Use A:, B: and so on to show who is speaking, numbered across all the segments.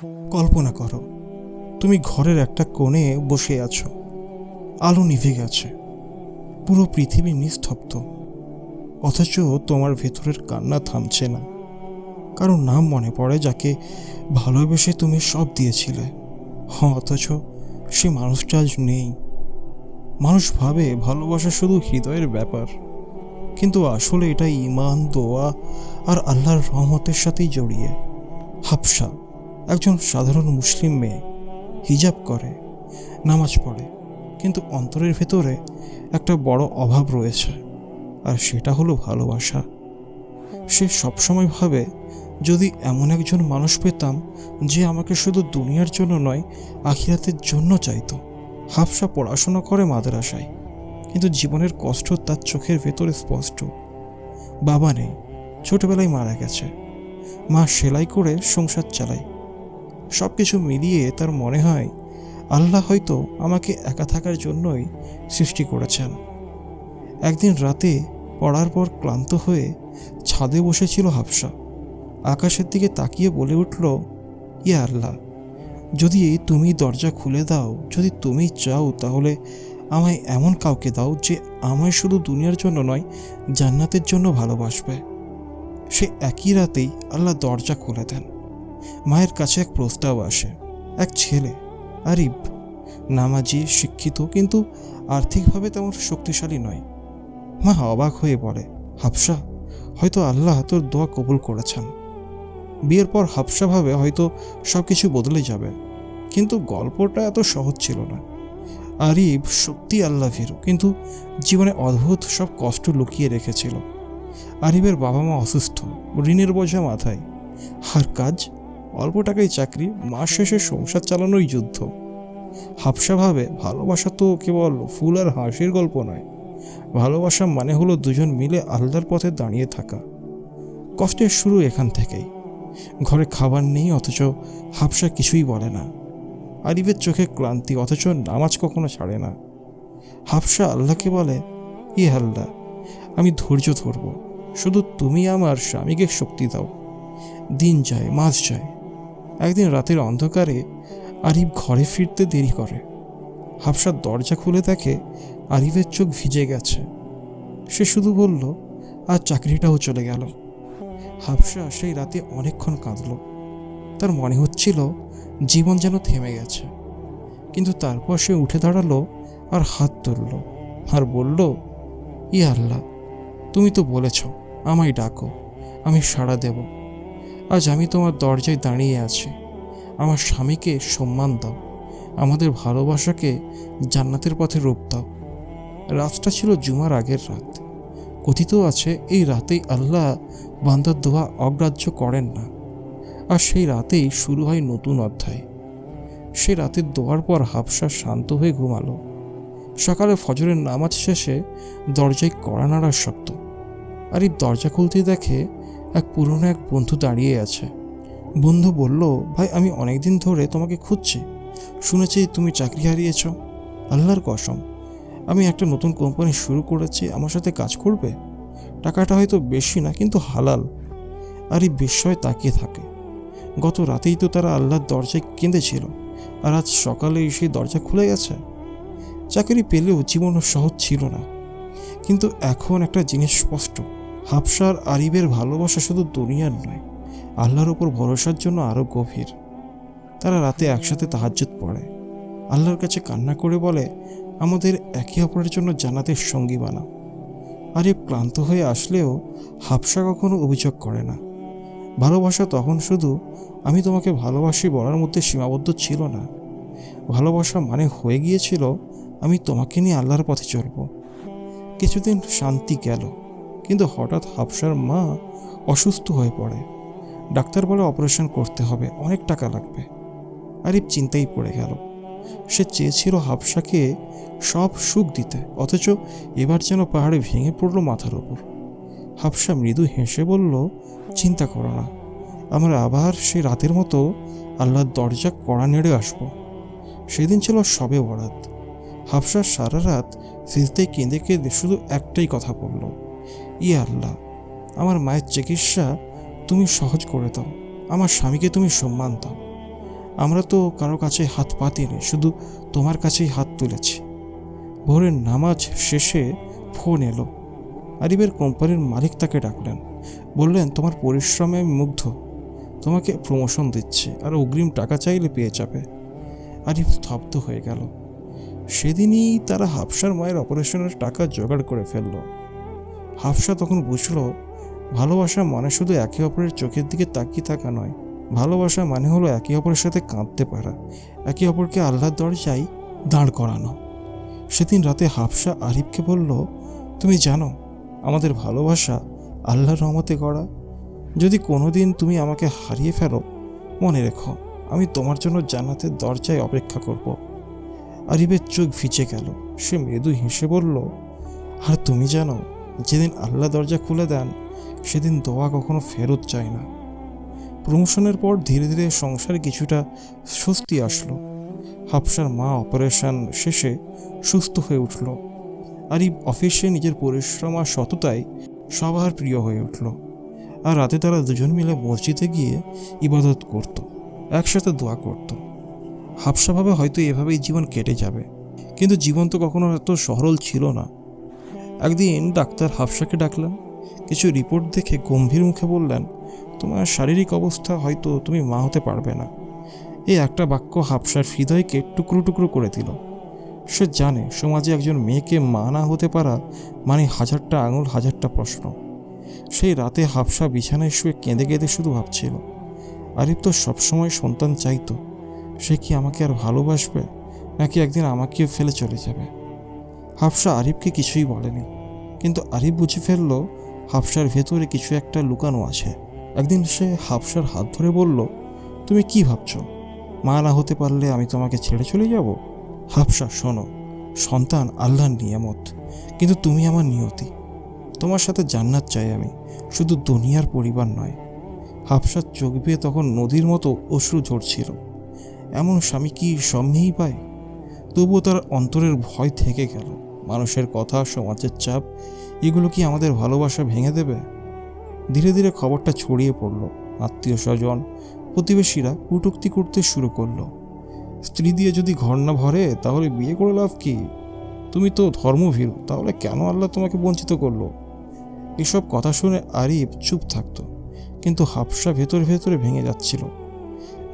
A: কল্পনা করো, তুমি ঘরের একটা কোণে বসে আছো, আলো নিভে গেছে, পুরো পৃথিবী নিস্তব্ধ, অথচ তোমার ভেতরের কান্না থামছে না। কারণ নাম মনে পড়ে যাকে ভালোবেসে তুমি সব দিয়েছিলে, অথচ সে মানুষটা আজ নেই। মানুষ ভাবে ভালোবাসা শুধু হৃদয়ের ব্যাপার, কিন্তু আসলে এটা ঈমান, দোয়া আর আল্লাহর রহমতের সাথেই জড়িয়ে। হাফসা একজন সাধারণ মুসলিম মেয়ে, হিজাব করে, নামাজ পড়ে, কিন্তু অন্তরের ভেতরে একটা বড় অভাব রয়েছে, আর সেটা হলো ভালোবাসা। সে সবসময় ভাবে, যদি এমন একজন মানুষ পেতাম যে আমাকে শুধু দুনিয়ার জন্য নয়, আখিরাতের জন্য চাইতো। হাফসা পড়াশোনা করে মাদ্রাসায়, কিন্তু জীবনের কষ্ট তার চোখের ভেতরে স্পষ্ট। বাবা নেই, ছোটবেলায় মারা গেছে, মা সেলাই করে সংসার চালায়। সব কিছু মিলিয়ে তার মনে হয় আল্লাহ হয়তো আমাকে একা থাকার জন্যই সৃষ্টি করেছেন। একদিন রাতে পড়ার পর ক্লান্ত হয়ে ছাদে বসেছিল হাফসা। আকাশের দিকে তাকিয়ে বলে উঠল, ইয়া আল্লাহ, যদি তুমি দরজা খুলে দাও, যদি তুমি চাও, তাহলে আমায় এমন কাউকে দাও যে আমায় শুধু দুনিয়ার জন্য নয়, জান্নাতের জন্য ভালোবাসবে। সে একই রাতেই আল্লাহ দরজা খুলে দেন। মায়ের কাছে এক প্রস্তাব আসে। এক ছেলে, আরিফ, নামাজি, শিক্ষিত, কিন্তু আর্থিকভাবে তেমন শক্তিশালী নয়। মা অবাক হয়ে বলে, হাফসা, হয়তো আল্লাহ তোর দোয়া কবুল করেছেন। বিয়ের পর হাফসা ভাবে হয়তো সব কিছু বদলে যাবে, কিন্তু গল্পটা এত সহজ ছিল না। আরিফ সত্যি আল্লাহ ভীরু, কিন্তু জীবনে অদ্ভুত সব কষ্ট লুকিয়ে রেখেছিল। আরিফের বাবা মা অসুস্থ, ঋণের বোঝা মাথায়, আর কাজ অল্প টাকায় চাকরি, মাস শেষে সংসার চালানোই যুদ্ধ। হাফসা ভাবে ভালোবাসা তো কেবল ফুল আর হাসির গল্প নয়, ভালোবাসা মানে হলো দুজন মিলে আল্লাহর পথে দাঁড়িয়ে থাকা। কষ্টের শুরু এখান থেকেই। ঘরে খাবার নেই, অথচ হাফসা কিছুই বলে না। আরিফের চোখে ক্লান্তি, অথচ নামাজ কখনো ছাড়ে না। হাফসা আল্লাহকে বলে, ই আল্লাহ, আমি ধৈর্য ধরব, শুধু তুমি আমার স্বামীকে শক্তি দাও। দিন যায়, মাস যায়। একদিন রাতের অন্ধকারে আরিফ ঘরে ফিরতে দেরি করে। হাফসার দরজা খুলে দেখে আরিফের চোখ ভিজে গেছে। সে শুধু বলল, আর চাকরিটাও চলে গেল। হাফসা সেই রাতে অনেকক্ষণ কাঁদল। তার মনে হচ্ছিল জীবন যেন থেমে গেছে। কিন্তু তারপর সে উঠে দাঁড়ালো আর হাত তুলল আর বলল, ইয়া আল্লাহ, তুমি তো বলেছ আমায় ডাকো, আমি সাড়া দেব। আজ আমি তোমার দরজায় দাঁড়িয়ে আছি। আমার স্বামীকে সম্মান দাও, আমাদের ভালোবাসাকে জান্নাতের পথে রূপ দাও। রাতটা ছিল জুমার আগের রাত। কথিত আছে এই রাতেই আল্লাহ বান্দার দোয়া অগ্রাহ্য করেন না, আর সেই রাতেই শুরু হয় নতুন অধ্যায়। সে রাতের দোয়ার পর হাফসা শান্ত হয়ে ঘুমালো। সকালে ফজরের নামাজ শেষে দরজায় কড়া নাড়ার শব্দ। আর এই দরজা খুলতে দেখে পুরনো এক বন্ধু দাঁড়িয়ে আছে। বন্ধু বলল, ভাই, আমি অনেকদিন ধরে তোমাকে খুঁজছি। শুনেছি তুমি চাকরি হারিয়েছ। আল্লাহর কসম, আমি একটা নতুন কোম্পানি শুরু করেছি, আমার সাথে কাজ করবে? টাকাটা হয়তো বেশি না, কিন্তু হালাল। আর এই বিস্ময়ে তাকিয়ে থাকে। গত রাতেই তো তারা আল্লাহর দরজায় কেঁদেছিল, আর আজ সকালেই সেই দরজা খুলে গেছে। চাকরি পেলেও জীবনও সহজ ছিল না, কিন্তু এখন একটা জিনিস স্পষ্ট, হাফসা আর আরিফের ভালোবাসা শুধু দুনিয়ার নয়, আল্লাহর উপর ভরসার জন্য আরও গভীর। তারা রাতে একসাথে তাহাজ্জুদ পড়ে, আল্লাহর কাছে কান্না করে বলে, আমাদের একে অপরের জন্য জান্নাতের সঙ্গী বানাও। আরিফ ক্লান্ত হয়ে আসলেও হাফসা কখনো অভিযোগ করে না। ভালোবাসা তখন শুধু আমি তোমাকে ভালোবাসি বলার মধ্যে সীমাবদ্ধ ছিল না। ভালোবাসা মানে হয়ে গিয়েছিল, আমি তোমাকে নিয়ে আল্লাহর পথে চলব। কিছুদিন শান্তি গেল, কিন্তু হঠাৎ হাফসার মা অসুস্থ হয়ে পড়ে। ডাক্তার বলে অপারেশন করতে হবে, অনেক টাকা লাগবে। আরিফ চিন্তায় পড়ে গেল। সে চেয়েছিল হাফসাকে সব সুখ দিতে, অথচ এবার যেন পাহাড়ে ভেঙে পড়ল মাথার ওপর। হাফসা মৃদু হেসে বলল, চিন্তা করো না, আমরা আবার সেই রাতের মতো আল্লাহর দরজা কড়া নেড়ে আসব। সেদিন ছিল শবে বরাত। হাফসা সারা রাত সিজদায় কেঁদে কেঁদে শুধু একটাই কথা বলল, ইয়া আল্লাহ, আমার মায়ের চিকিৎসা তুমি সহজ করে দাও, আমার স্বামীকে তুমি সম্মান দাও। আমরা তো কারো কাছে হাত পাতিনি, শুধু তোমার কাছেই হাত তুলেছি। ভোরের নামাজ শেষে ফোন এলো। আরিফের কোম্পানির মালিক তাকে ডাকলেন, বললেন তোমার পরিশ্রমে আমি মুগ্ধ, তোমাকে প্রমোশন দিচ্ছে আর অগ্রিম টাকা চাইলে পেয়ে যাবে। আরিফ স্তব্ধ হয়ে গেল। সেদিনই তারা হাফসার মায়ের অপারেশনের টাকা জোগাড় করে ফেলল। হাফসা তখন বুঝল, ভালোবাসা মানে শুধু একে অপরের চোখের দিকে তাকিয়ে থাকা নয়, ভালোবাসা মানে হলো একে অপরের সাথে কাঁদতে পারা, একে অপরকে আল্লাহর দরজায় দাঁড় করানো। সেদিন রাতে হাফসা আরিফকে বলল, তুমি জানো আমাদের ভালোবাসা আল্লাহর রহমতে গড়া। যদি কোনোদিন তুমি আমাকে হারিয়ে ফেলো, মনে রেখো আমি তোমার জন্য জান্নাতের দরজায় অপেক্ষা করব। আরিফের চোখ ভিজে গেল। সে মৃদু হেসে বলল, আর তুমি জানো, যেদিন আল্লাহ দরজা খুলে দেন সেদিন দোয়া কখনো ফেরত যায় না। প্রমোশনের পর ধীরে ধীরে সংসারে কিছুটা স্বস্তি আসলো। হাফসার মা অপারেশন শেষে সুস্থ হয়ে উঠল। আরিফ অফিসে নিজের পরিশ্রম আর সততায় সবার প্রিয় হয়ে উঠল। আর রাতে তারা দুজন মিলে মসজিদে গিয়ে ইবাদত করত, একসাথে দোয়া করত। হাফসা ভাবে হয়তো এভাবেই জীবন কেটে যাবে, কিন্তু জীবন তো কখনো এত সরল ছিল না। একদিন ডাক্তার হাফসাকে ডাকলেন। কিছু রিপোর্ট দেখে গম্ভীর মুখে বললেন, তোমার শারীরিক অবস্থা হয়তো তুমি মা হতে পারবে না। এই একটা বাক্য হাফসার হৃদয়কে টুকরো টুকরো করে দিল। সে জানে সমাজে একজন মেয়েকে মা না হতে পারা মানে হাজারটা আঙুল, হাজারটা প্রশ্ন। সেই রাতে হাফসা বিছানায় শুয়ে কেঁদে কেঁদে শুধু ভাবছিল, আরিফ তো সবসময় সন্তান চাইতো, সে কি আমাকে আর ভালোবাসবে, নাকি একদিন আমাকেও ফেলে চলে যাবে? হাফসা আরিফকে কিছুই বলেনি, কিন্তু আরিফ বুঝে ফেলল হাফসার ভেতরে কিছু একটা লুকানো আছে। একদিন সে হাফসার হাত ধরে বলল, তুমি কি ভাবছো? মা না হতে পারলে আমি তোমাকে ছেড়ে চলে যাব? হাফসা, শোনো, সন্তান আল্লাহর নিয়ামত, কিন্তু তুমি আমার নিয়তি। তোমার সাথে জান্নাত চাই আমি, শুধু দুনিয়ার পরিবার নয়। হাফসার চোখ বেয়ে তখন নদীর মতো অশ্রু ঝরছিল। এমন স্বামী কি সব মেয়েই পায়? তবুও তার অন্তরের ভয় থেকে গেল, মানুষের কথা, সমাজের চাপ, এগুলো কি আমাদের ভালোবাসা ভেঙে দেবে? ধীরে ধীরে খবরটা ছড়িয়ে পড়ল। আত্মীয় স্বজন, প্রতিবেশীরা কটূক্তি করতে শুরু করলো। স্ত্রী দিয়ে যদি ঘর না ভরে তাহলে বিয়ে করে লাভ কি? তুমি তো ধর্মভীরু, তাহলে কেন আল্লাহ তোমাকে বঞ্চিত করলো? এসব কথা শুনে আরিফ চুপ থাকতো, কিন্তু হাফসা ভেতরে ভেতরে ভেঙে যাচ্ছিল।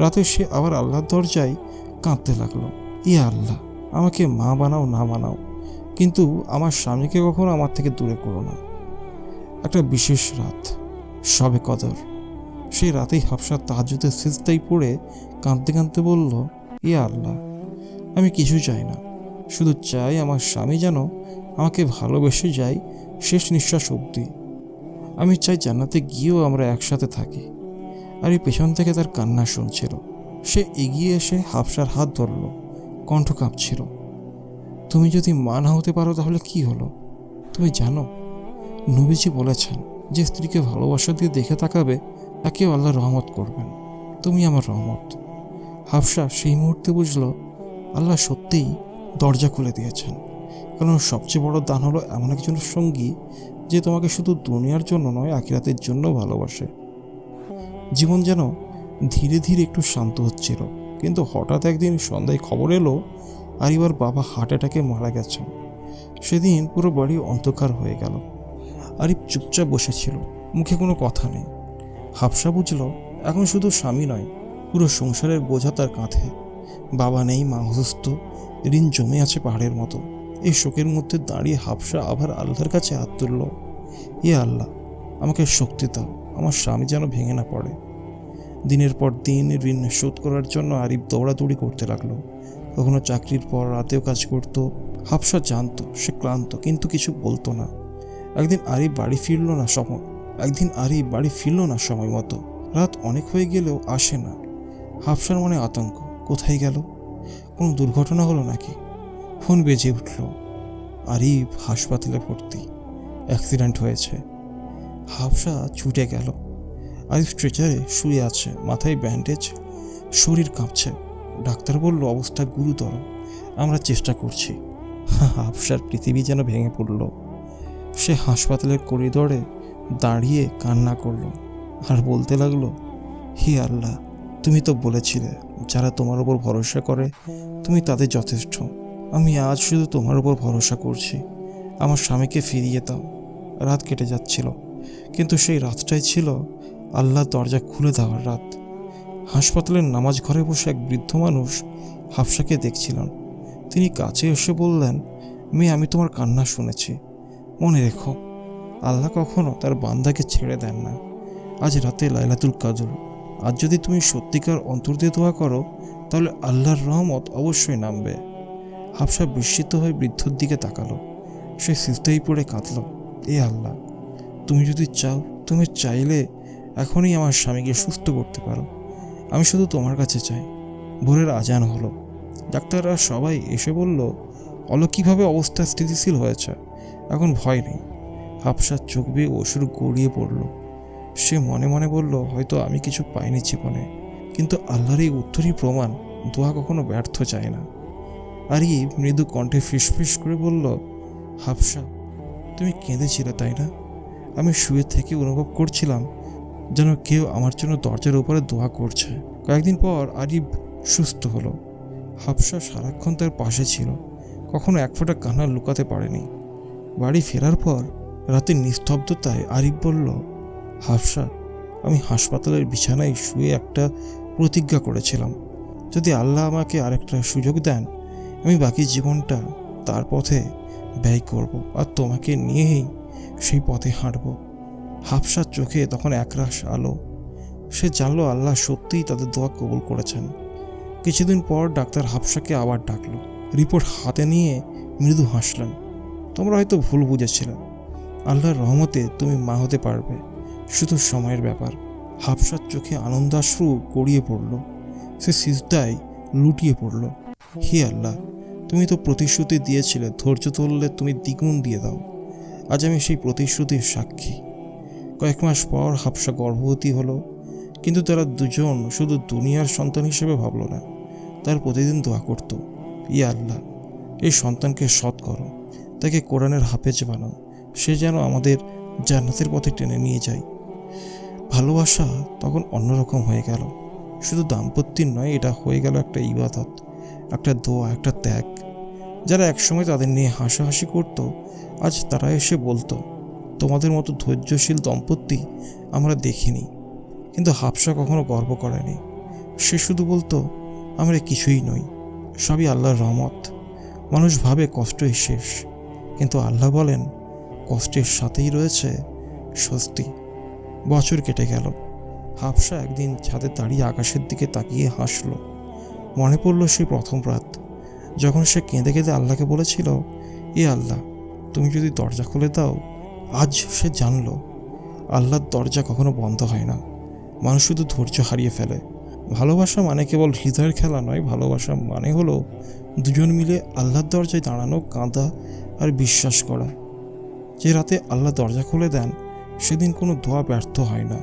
A: রাতে সে আবার আল্লাহর দরজায় কাঁদতে লাগলো, ইয়া আল্লাহ, আমাকে মা বানাও না বানাও, কিন্তু আমার স্বামীকে কখনো আমার থেকে দূরে করো না। একটা বিশেষ রাত, শবে কদর, সেই রাতেই হাফসা তাহাজ্জুদের সিজদায় পড়ে কাঁদতে কাঁদতে বলল, ইয়া আল্লাহ, আমি কিছু চাই না, শুধু চাই আমার স্বামী যেন আমাকে ভালোবেসে যায় শেষ নিঃশ্বাস অবধি। আমি চাই জান্নাতে গিয়েও আমরা একসাথে থাকি। আর এই পেছন থেকে তার কান্না শুনছিল। সে এগিয়ে এসে হাফসার হাত ধরল, কণ্ঠ কাঁপছিল। তুমি যদি মা না হতে পারো তাহলে কি হলো? তুমি জানো, নবীজি বলেছেন, যে স্ত্রীকে ভালোবাসা দিয়ে দেখে তাকাবে তাকেও আল্লাহ রহমত করবেন। তুমি আমার রহমত। হাফসা সেই মুহূর্তে বুঝল আল্লাহ সত্যিই দরজা খুলে দিয়েছেন, কারণ সবচেয়ে বড় দান হলো এমন একজন সঙ্গী যে তোমাকে শুধু দুনিয়ার জন্য নয়, আখিরাতের জন্য ভালোবাসে। জীবন যেন ধীরে ধীরে একটু শান্ত হচ্ছিল, কিন্তু হঠাৎ একদিন সন্ধ্যায় খবর এলো আরিফার বাবা হার্ট অ্যাটাকে মারা গেছেন। সেদিন পুরো বাড়ি অন্ধকার হয়ে গেল। আরিফ চুপচাপ বসেছিল, মুখে কোনো কথা নেই। হাফসা বুঝল এখন শুধু স্বামী নয়, পুরো সংসারের বোঝা তার কাঁধে। বাবা নেই, মা অসুস্থ, ঋণ জমে আছে পাহাড়ের মতো। এই শোকের মধ্যে দাঁড়িয়ে হাফসা আবার আল্লাহর কাছে হাত তুলল, ইয়া আল্লাহ, আমাকে শক্তি দাও, আমার স্বামী যেন ভেঙে না পড়ে। দিনের পর দিন ঋণ শোধ করার জন্য আরিফ দৌড়াদৌড়ি করতে লাগলো। কখনো চাকরির পর রাতেও কাজ করত। হাফসা জানতো সে ক্লান্ত, কিন্তু কিছু বলতো না। একদিন আরিফ বাড়ি ফিরল না সময় মতো। রাত অনেক হয়ে গেলেও আসে না। হাফসার মনে আতঙ্ক, কোথায় গেল? কোনো দুর্ঘটনা হলো নাকি? ফোন বেজে উঠল, আরিফ হাসপাতালে ভর্তি, অ্যাক্সিডেন্ট হয়েছে। হাফসা ছুটে গেল। আরিফ স্ট্রেচারে শুয়ে আছে, মাথায় ব্যান্ডেজ, শরীর কাঁপছে। ডাক্তার বলল অবস্থা গুরুতর, আমরা চেষ্টা করছি। হাফসার পৃথিবী যেন ভেঙে পড়ল। সে হাসপাতালের করিডোরে দাঁড়িয়ে কান্না করলো আর বলতে লাগলো, হে আল্লাহ, তুমি তো বলেছিলে যারা তোমার উপর ভরসা করে তুমি তাদের যথেষ্ট। আমি আজ শুধু তোমার উপর ভরসা করছি। আমার স্বামীকে ফিরিয়ে দাও। রাত কেটে যাচ্ছিল, কিন্তু সেই রাতটাই ছিল আল্লাহর দরজা খুলে দেওয়ার রাত। হাসপাতালের নামাজ ঘরে বসে এক বৃদ্ধ মানুষ হাফসাকে দেখছিলেন। তিনি কাছে এসে বললেন, মেয়ে, আমি তোমার কান্না শুনেছি। মনে রেখো, আল্লাহ কখনো তার বান্দাকে ছেড়ে দেন না। আজ রাতে লাইলাতুল কদর। আজ যদি তুমি সত্যিকার অন্তর দিয়ে দোয়া করো তাহলে আল্লাহর রহমত অবশ্যই নামবে। হাফসা বিস্মিত হয়ে বৃদ্ধর দিকে তাকালো। সে সিজদায় পড়ে কাঁদল, এ আল্লাহ, তুমি যদি চাও, তুমি চাইলে এখনই আমার স্বামীকে সুস্থ করতে পারো। আমি শুধু তোমার কাছে চাই। ভোরের আজান হলো। ডাক্তাররা সবাই এসে বলল, অলৌকিকভাবে অবস্থা স্থিতিশীল হয়েছে, এখন ভয় নেই। হাফসার চোখ বেয়ে অশ্রু গড়িয়ে পড়ল। সে মনে মনে বলল, হয়তো আমি কিছু পাইনি জীবনে, কিন্তু আল্লাহর এই উত্তরই প্রমাণ দোয়া কখনো ব্যর্থ যায় না। আরিফ মৃদু কণ্ঠে ফিসফিস করে বলল, হাফসা, তুমি কেঁদেছিলে তাই না? আমি শুয়ে থেকে অনুভব করছিলাম যেন কেউ আমার জন্য দরজার উপরে দোয়া করছে। কয়েকদিন পর আরিফ সুস্থ হলো। হাফসা সারাক্ষণ তার পাশে ছিল, কখনো এক ফোঁটা কান্না লুকাতে পারেনি। বাড়ি ফেরার পর রাতের নিস্তব্ধতায় আরিফ বলল, হাফসা, আমি হাসপাতালের বিছানায় শুয়ে একটা প্রতিজ্ঞা করেছিলাম, যদি আল্লাহ আমাকে আরেকটা সুযোগ দেন আমি বাকি জীবনটা তার পথে ব্যয় করব, আর তোমাকে নিয়েই সেই পথে হাঁটব। হাফসার চোখে তখন একরাশ আলো। সে জানলো আল্লাহ সত্যিই তাদের দোয়া কবুল করেছেন। কিছুদিন পর ডাক্তার হাফসাকে আবার ডাকলো। রিপোর্ট হাতে নিয়ে মৃদু হাসলেন, তোমরা হয়তো ভুল বুঝেছিলে, আল্লাহর রহমতে তুমি মা হতে পারবে, শুধু সময়ের ব্যাপার। হাফসার চোখে আনন্দাশ্রু গড়িয়ে পড়ল। সে সিজদায় লুটিয়ে পড়ল, হে আল্লাহ, তুমি তো প্রতিশ্রুতি দিয়েছিলে ধৈর্য ধরলে তুমি দ্বিগুণ দিয়ে দাও। আজ আমি সেই প্রতিশ্রুতির সাক্ষী। কয়েক মাস পর হাফসা গর্ভবতী হলো, কিন্তু তারা দুজন শুধু দুনিয়ার সন্তান হিসেবে ভাবল না, তার প্রতিদিন দোয়া করত, ইয়া আল্লাহ, এই সন্তানকে সৎ করো, তাকে কোরআনের হাফেজ বানাও, সে যেন আমাদের জান্নাতের পথে টেনে নিয়ে যায়। ভালোবাসা তখন অন্যরকম হয়ে গেল। শুধু দাম্পত্যের নয়, এটা হয়ে গেল একটা ইবাদত, একটা দোয়া, একটা ত্যাগ। যারা একসময় তাদের নিয়ে হাসাহাসি করত, আজ তারা এসে বলতো, তোমাদের মতো ধৈর্যশীল দম্পতি আমরা দেখিনি। কিন্তু হাফসা কখনো গর্ব করেনি। সে শুধু বলতো, আমরা কিছুই নই, সবই আল্লাহর রহমত। মানুষ ভাবে কষ্টই শেষ, কিন্তু আল্লাহ বলেন কষ্টের সাথেই রয়েছে স্বস্তি। বছর কেটে গেল। হাফসা একদিন ছাদে দাঁড়িয়ে আকাশের দিকে তাকিয়ে হাসল। মনে পড়ল সেই প্রথম রাত, যখন সে কেঁদে কেঁদে আল্লাহকে বলেছিল, এ আল্লাহ, তুমি যদি দরজা খুলে দাও। আজ সে জানল আল্লাহর দরজা কখনো বন্ধ হয় না, মানুষ শুধু ধৈর্য হারিয়ে ফেলে। ভালোবাসা মানে কেবল হৃদয়ের খেলা নয়, ভালোবাসা মানে হলো দুজন মিলে আল্লাহর দরজায় দাঁড়ানো, কাঁদা আর বিশ্বাস করা যে রাতে আল্লাহ দরজা খুলে দেন সেদিন কোনো দোয়া ব্যর্থ হয় না।